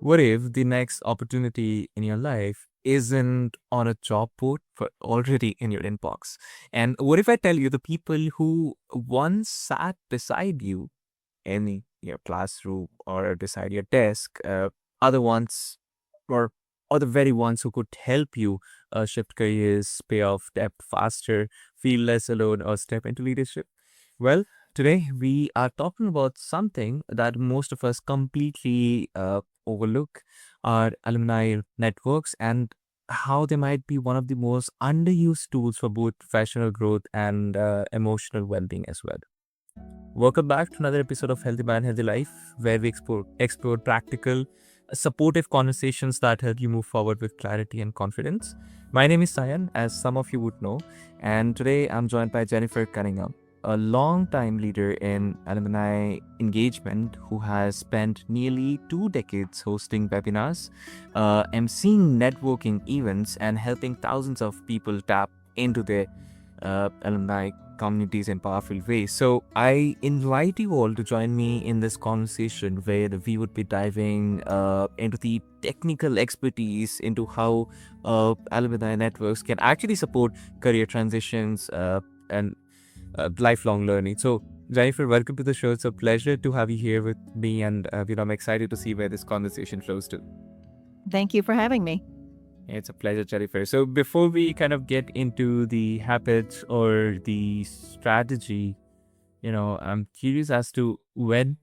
What if the next opportunity in your life isn't on a job board but already in your inbox? And what if I tell you the people who once sat beside you in your classroom or beside your desk, are the ones or or the very ones who could help you shift careers, pay off debt faster, feel less alone, or step into leadership? Well, today we are talking about something that most of us completely overlook, our alumni networks, and how they might be one of the most underused tools for both professional growth and emotional well-being as well. Welcome back to another episode of Healthy Mind, Healthy Life, where we explore practical, supportive conversations that help you move forward with clarity and confidence. My name is Sayan, as some of you would know, and today I'm joined by Jennifer Cunningham, a long-time leader in alumni engagement who has spent nearly 2 decades hosting webinars, emceeing networking events, and helping thousands of people tap into their alumni communities in powerful ways. So I invite you all to join me in this conversation where we would be diving into the technical expertise into how alumni networks can actually support career transitions and lifelong learning. So Jennifer, welcome to the show. It's a pleasure to have you here with me, and I'm excited to see where this conversation flows to. Thank you for having me. It's a pleasure, Jennifer. So before we kind of get into the habits or the strategy, I'm curious as to when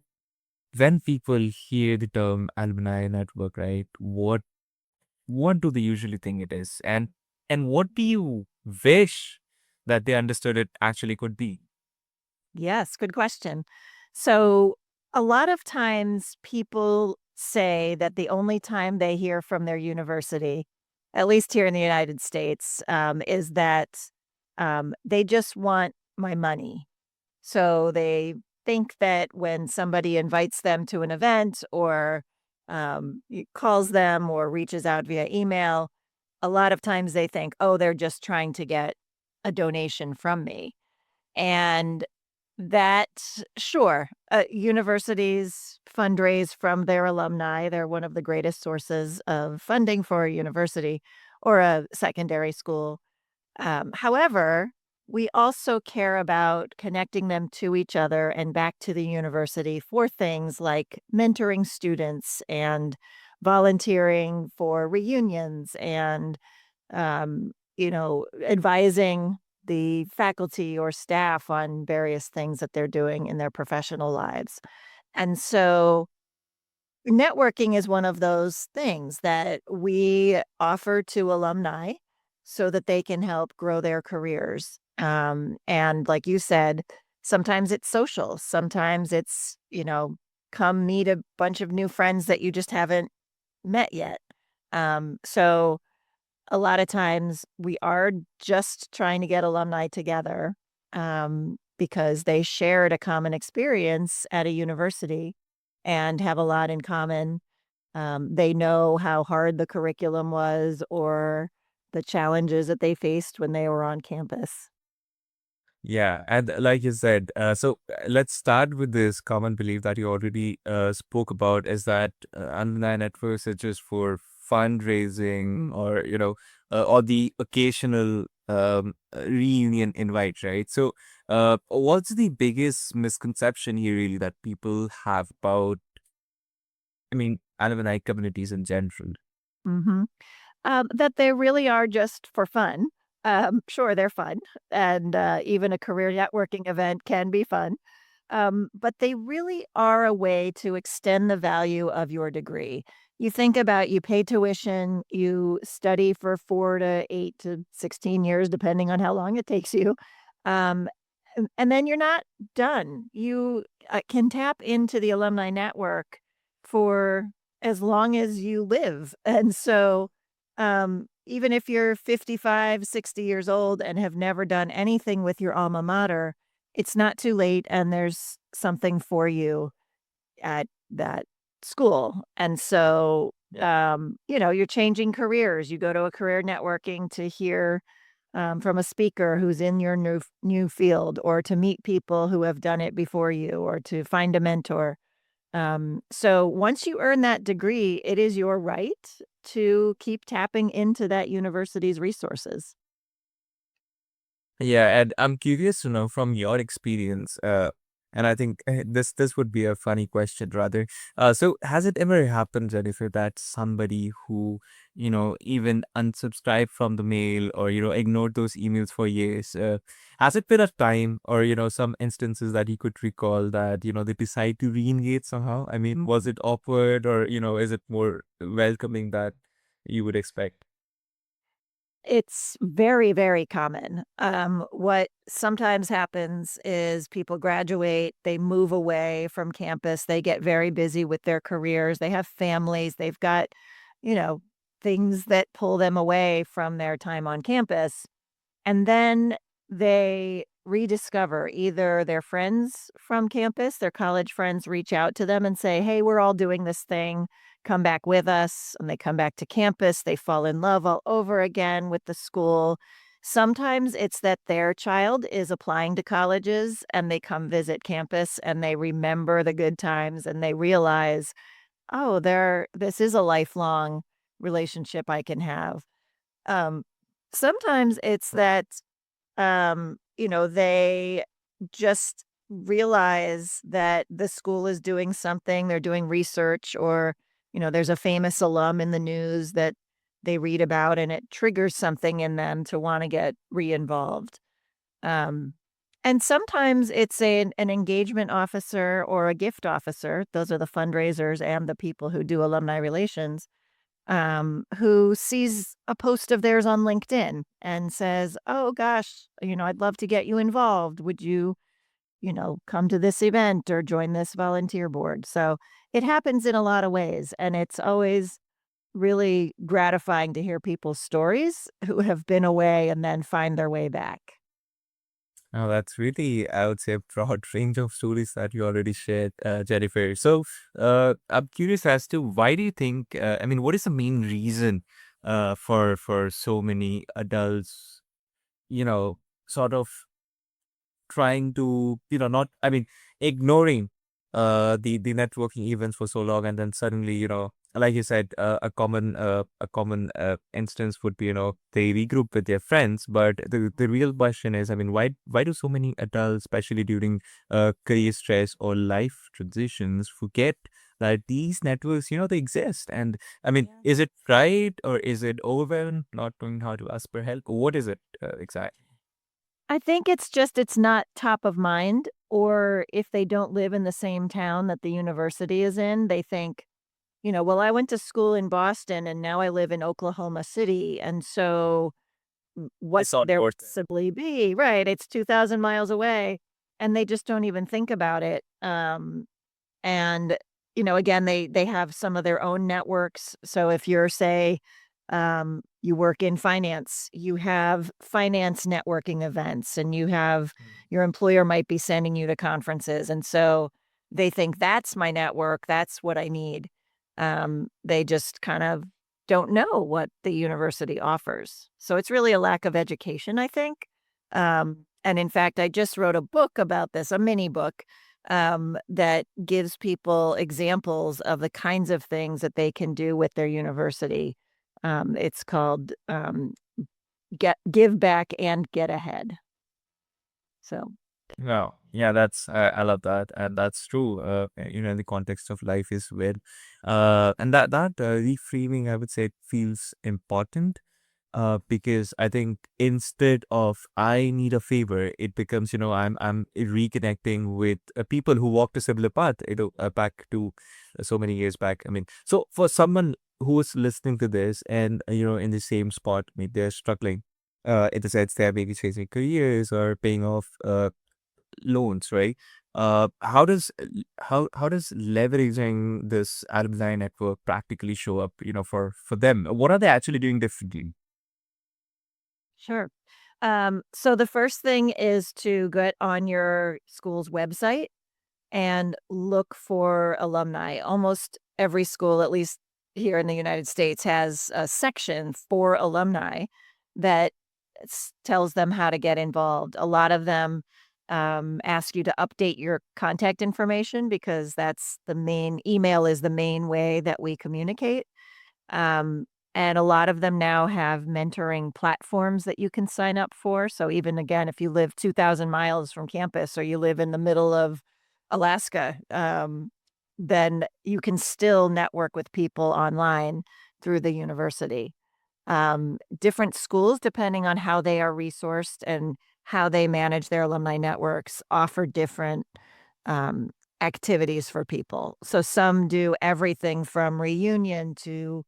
people hear the term alumni network, right? What do they usually think it is? And what do you wish that they understood it actually could be? Yes, good question. So, a lot of times people say that the only time they hear from their university, at least here in the United States, is that they just want my money. So, they think that when somebody invites them to an event or calls them or reaches out via email, a lot of times they think, oh, they're just trying to get a donation from me. And that sure, universities fundraise from their alumni. They're one of the greatest sources of funding for a university or a secondary school. However, we also care about connecting them to each other and back to the university for things like mentoring students and volunteering for reunions and advising the faculty or staff on various things that they're doing in their professional lives. And so networking is one of those things that we offer to alumni so that they can help grow their careers. And like you said, sometimes it's social, sometimes it's, come meet a bunch of new friends that you just haven't met yet. So a lot of times we are just trying to get alumni together, because they shared a common experience at a university and have a lot in common. They know how hard the curriculum was or the challenges that they faced when they were on campus. Yeah, and like you said, let's start with this common belief that you already spoke about, is that alumni networks are just for fundraising or or the occasional reunion invite, right? So, what's the biggest misconception here really that people have about, alumni communities in general? Mhm. That they really are just for fun. Sure, they're fun, and, even a career networking event can be fun, but they really are a way to extend the value of your degree. You think about you pay tuition, you study for 4 to 8 to 16 years, depending on how long it takes you, um, and then you're not done. You, can tap into the alumni network for as long as you live, and so even if you're 55, 60 years old and have never done anything with your alma mater, it's not too late and there's something for you at that school. And so, you're changing careers. You go to a career networking to hear from a speaker who's in your new field, or to meet people who have done it before you, or to find a mentor. So once you earn that degree, it is your right to keep tapping into that university's resources. Yeah, and I'm curious to know from your experience, and I think this would be a funny question rather. So has it ever happened, Jennifer, that somebody who, even unsubscribed from the mail or, ignored those emails for years, has it been a time or, some instances that you could recall that, they decide to re-engage somehow? I mean, was it awkward or, is it more welcoming that you would expect? It's very, very common. What sometimes happens is people graduate, they move away from campus, they get very busy with their careers, they have families, they've got, you know, things that pull them away from their time on campus. And then they rediscover either their friends from campus, their college friends reach out to them and say, "Hey, we're all doing this thing. Come back with us." And they come back to campus. They fall in love all over again with the school. Sometimes it's that their child is applying to colleges and they come visit campus and they remember the good times and they realize, oh, this is a lifelong relationship I can have. Um, Sometimes it's that they just realize that the school is doing something, they're doing research, or, there's a famous alum in the news that they read about and it triggers something in them to want to get re-involved. Um, and sometimes it's an engagement officer or a gift officer. Those are the fundraisers and the people who do alumni relations, who sees a post of theirs on LinkedIn and says, "Oh gosh, I'd love to get you involved. Would you, come to this event or join this volunteer board?" So it happens in a lot of ways. And it's always really gratifying to hear people's stories who have been away and then find their way back. Oh, that's really, I would say, a broad range of stories that you already shared, Jennifer. So, I'm curious as to why do you think? I mean, what is the main reason for so many adults, you know, sort of trying to, not, I mean, ignoring the networking events for so long, and then suddenly, like you said, a common instance would be, they regroup with their friends. But the real question is, I mean, why do so many adults, especially during career stress or life transitions, forget that these networks, they exist? And I mean, Yeah. is it pride or is it overwhelm, not knowing how to ask for help? What is it exactly? I think it's not top of mind, or if they don't live in the same town that the university is in, they think, well, I went to school in Boston and now I live in Oklahoma City. And so what It's could not there worth it. possibly be? Right. It's 2,000 miles away. And they just don't even think about it. And, again, they have some of their own networks. So if you're, say, you work in finance, you have finance networking events, and you have your employer might be sending you to conferences. And so they think that's my network. That's what I need. They just kind of don't know what the university offers. So it's really a lack of education, I think. And in fact, I just wrote a book about this, a mini book, that gives people examples of the kinds of things that they can do with their university. It's called Get Give Back and Get Ahead. So, No, yeah, that's I love that, and that's true. In the context of life as well, and that reframing, I would say, it feels important. Because I think instead of I need a favor, it becomes, I'm reconnecting with people who walked a similar path, back to so many years back. I mean, so for someone who is listening to this and in the same spot, maybe they're struggling. In the sense they're maybe chasing careers or paying off loans, right? How does leveraging this alumni network practically show up, for them? What are they actually doing differently? sure. So the first thing is to get on your school's website and look for alumni. Almost every school, at least here in the United States, has a section for alumni that tells them how to get involved. A lot of them ask you to update your contact information because that's the main email is the main way that we communicate. Um, and a lot of them now have mentoring platforms that you can sign up for. So even again, if you live 2,000 miles from campus or you live in the middle of Alaska, then you can still network with people online through the university. Different schools, depending on how they are resourced and how they manage their alumni networks, offer different um, activities for people. So some do everything from reunion to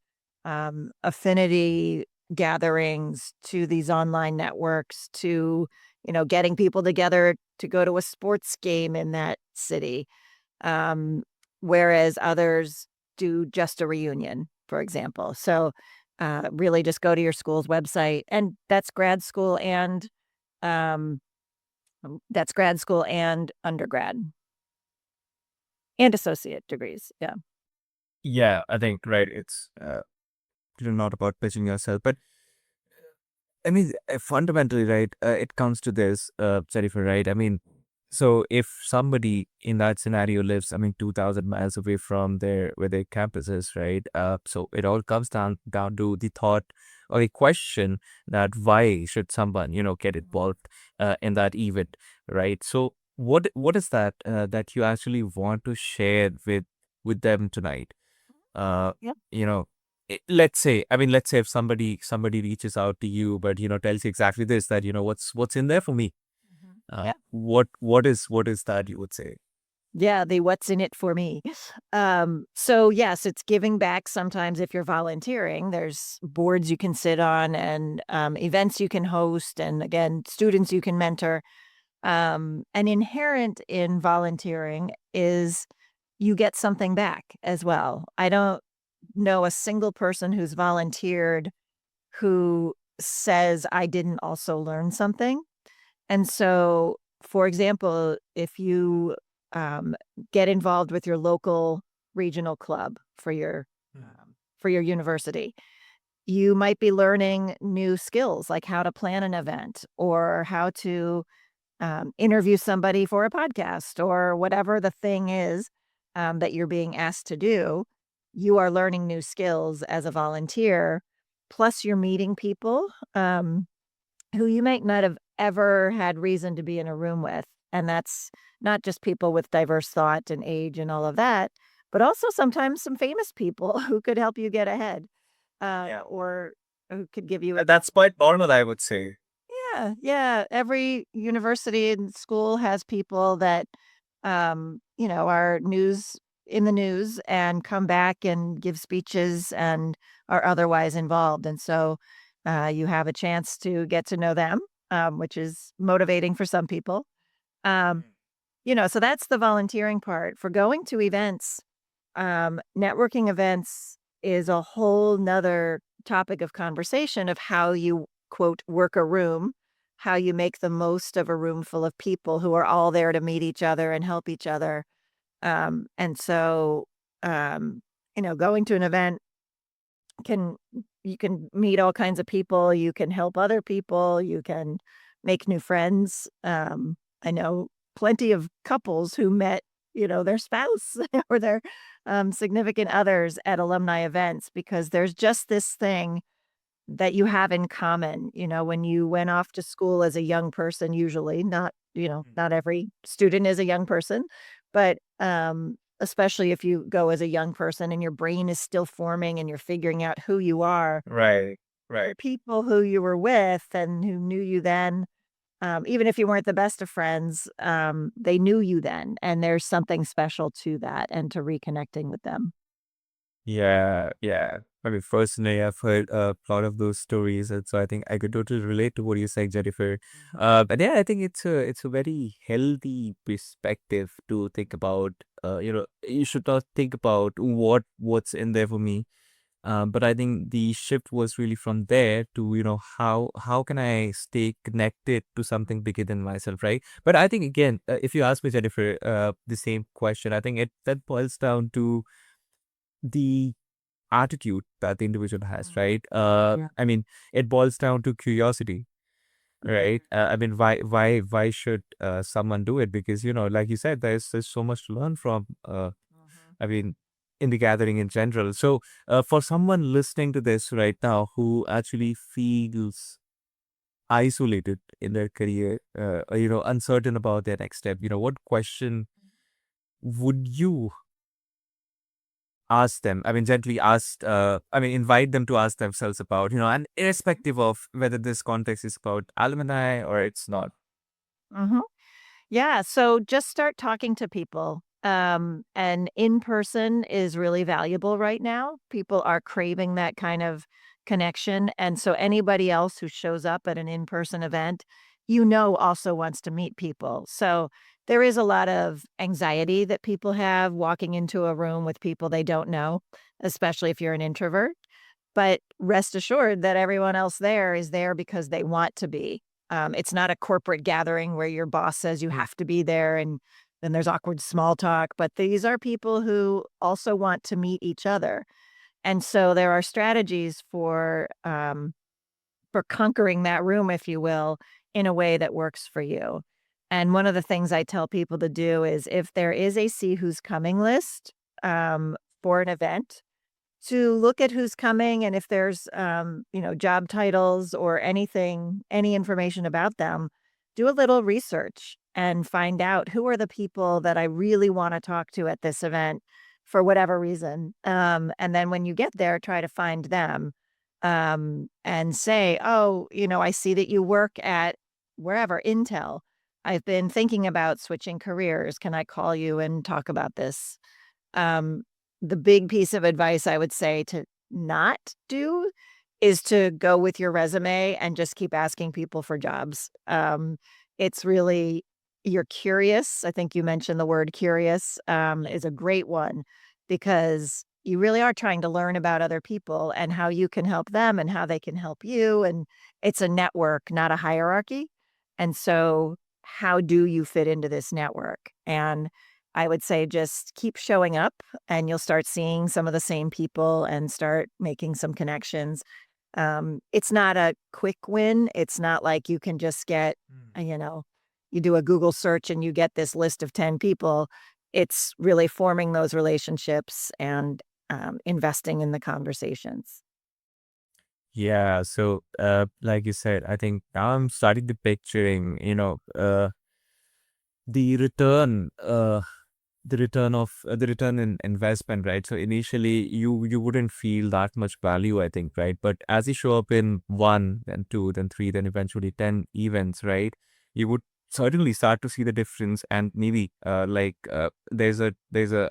affinity gatherings to these online networks to getting people together to go to a sports game in that city. Um, Whereas others do just a reunion, for example. So really just go to your school's website, and um, that's grad school and undergrad and associate degrees. Yeah. Yeah, I think right. It's not about pitching yourself, but I mean, fundamentally, right, it comes to this, Jennifer, right? I mean, so if somebody in that scenario lives, I mean, 2,000 miles away from where their campus is, right? So it all comes down to the thought or the question that why should someone, get involved in that event, right? So what is that that you actually want to share with them tonight? uh Yep. you know let's say if somebody reaches out to you, but tells you exactly this, that what's in there for me. Yeah. What is that you would say? Yeah, the what's in it for me. So yes, it's giving back sometimes if you're volunteering. There's boards you can sit on and events you can host, and again, students you can mentor. And inherent in volunteering is you get something back as well. I don't know a single person who's volunteered who says, I didn't also learn something. And so, for example, if you um, get involved with your local regional club for your university, you might be learning new skills like how to plan an event or how to interview somebody for a podcast or whatever the thing is that you're being asked to do. You are learning new skills as a volunteer. Plus, you're meeting people. Who you might not have ever had reason to be in a room with, and that's not just people with diverse thought and age and all of that, but also sometimes some famous people who could help you get ahead, Yeah. or who could give you a That's quite normal, I would say. yeah, yeah, every university and school has people that, are in the news and come back and give speeches and are otherwise involved, and so, you have a chance to get to know them, which is motivating for some people. Um, so that's the volunteering part. For going to events, networking events is a whole 'nother topic of conversation of how you, quote, "work a room," how you make the most of a room full of people who are all there to meet each other and help each other. And so, going to an event can you can meet all kinds of people, you can help other people, you can make new friends. I know plenty of couples who met, their spouse or their significant others at alumni events because there's just this thing that you have in common, when you went off to school as a young person, usually not, not every student is a young person, but especially if you go as a young person and your brain is still forming and you're figuring out who you are, Right, right. the people who you were with and who knew you then, even if you weren't the best of friends, they knew you then. And there's something special to that and to reconnecting with them. Yeah, yeah. I mean, personally, I've heard a lot of those stories, and so I think I could totally relate to what you're saying, Jennifer. But yeah, I think it's a very healthy perspective to think about. You should not think about what's in there for me. But I think the shift was really from there to how can I stay connected to something bigger than myself, right? But I think again, if you ask me, Jennifer, the same question, I think it that boils down to the attitude that the individual has, right? Yeah. I mean, it boils down to curiosity. right? I mean, why should someone do it? Because, like you said, there's so much to learn from. Mhm. I mean, in the gathering in general. So, for someone listening to this right now who actually feels isolated in their career, or, uncertain about their next step, what question would you ask them? I mean, gently ask, invite them to ask themselves about, and irrespective of whether this context is about alumni or it's not. Mhm. Yeah, so just start talking to people. And in person is really valuable right now. People are craving that kind of connection. And so anybody else who shows up at an in person event, also wants to meet people. So there is a lot of anxiety that people have walking into a room with people they don't know, especially if you're an introvert. But rest assured that everyone else there is there because they want to be. It's not a corporate gathering where your boss says you have to be there and then there's awkward small talk, but these are people who also want to meet each other. And so there are strategies for conquering that room, if you will, in a way that works for you. And one of the things I tell people to do is if there is a see who's coming list for an event, to look at who's coming and if there's, job titles or anything, any information about them, do a little research and find out who are the people that I really want to talk to at this event for whatever reason. And then when you get there, try to find them and say, oh, I see that you work at wherever, Intel. I've been thinking about switching careers. Can I call you and talk about this? Um, the big piece of advice I would say to not do is to go with your resume and just keep asking people for jobs. It's really you're curious. I think you mentioned the word curious, is a great one because you really are trying to learn about other people and how you can help them and how they can help you. And it's a network, not a hierarchy. And so, how do you fit into this network? And I would say just keep showing up and you'll start seeing some of the same people and start making some connections. It's not a quick win. It's not like you can just get, you do a Google search and you get this list of 10 people. It's really forming those relationships and investing in the conversations. Yeah. So, like you said, I think now I'm starting to picturing, the return, the return in investment, right? So initially, you wouldn't feel that much value, I think, right? But as you show up in one, then two, then three, then eventually 10 events, right? You would certainly start to see the difference, and maybe there's a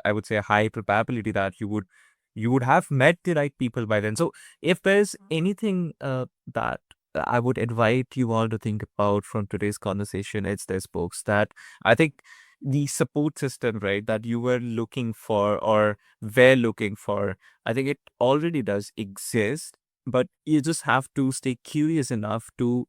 I would say a high probability that you would have met the right people by then. So if there's anything that I would invite you all to think about from today's conversation, it's this books that I think the support system, right, that you were looking for or were looking for, I think it already does exist, but you just have to stay curious enough to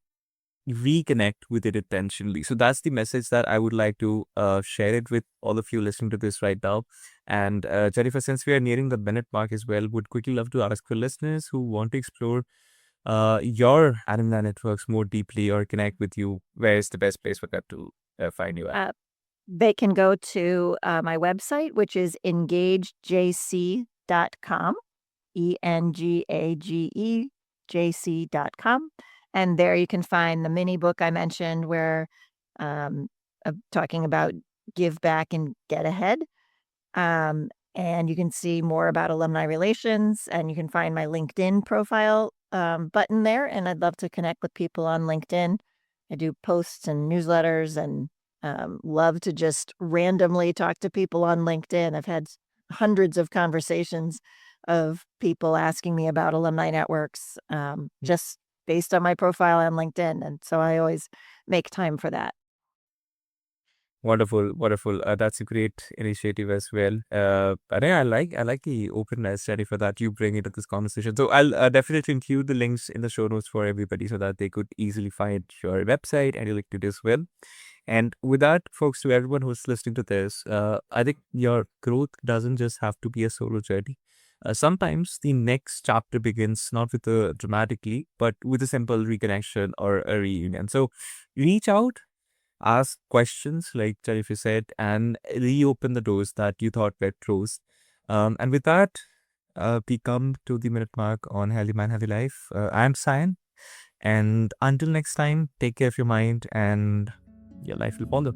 reconnect with it intentionally. So that's the message that I would like to share it with all of you listening to this right now. And Jennifer, since we are nearing the minute mark as well, would quickly love to ask for listeners who want to explore your alumni networks more deeply or connect with you, where is the best place for that to find you at? Uh, they can go to my website, which is engagejc.com. engagejc.com. And there you can find the mini book I mentioned where I'm talking about give back and get ahead. And you can see more about alumni relations and you can find my LinkedIn profile button there. And I'd love to connect with people on LinkedIn. I do posts and newsletters and love to just randomly talk to people on LinkedIn. I've had hundreds of conversations of people asking me about alumni networks just based on my profile on LinkedIn. And so I always make time for that. Wonderful, wonderful. That's a great initiative as well. I think I like the openness, Jennifer, that you bring into this conversation. So I'll definitely include the links in the show notes for everybody so that they could easily find your website and your LinkedIn as well. And with that, folks, to everyone who's listening to this, I think your growth doesn't just have to be a solo journey. Sometimes the next chapter begins not with a dramatic leap, but with a simple reconnection or a reunion. So reach out, ask questions like Jennifer said, and reopen the doors that you thought were closed. And with that, we come to the minute mark on Healthy Man, Healthy Life. I'm Sayan, and until next time, take care of your mind and your life will follow.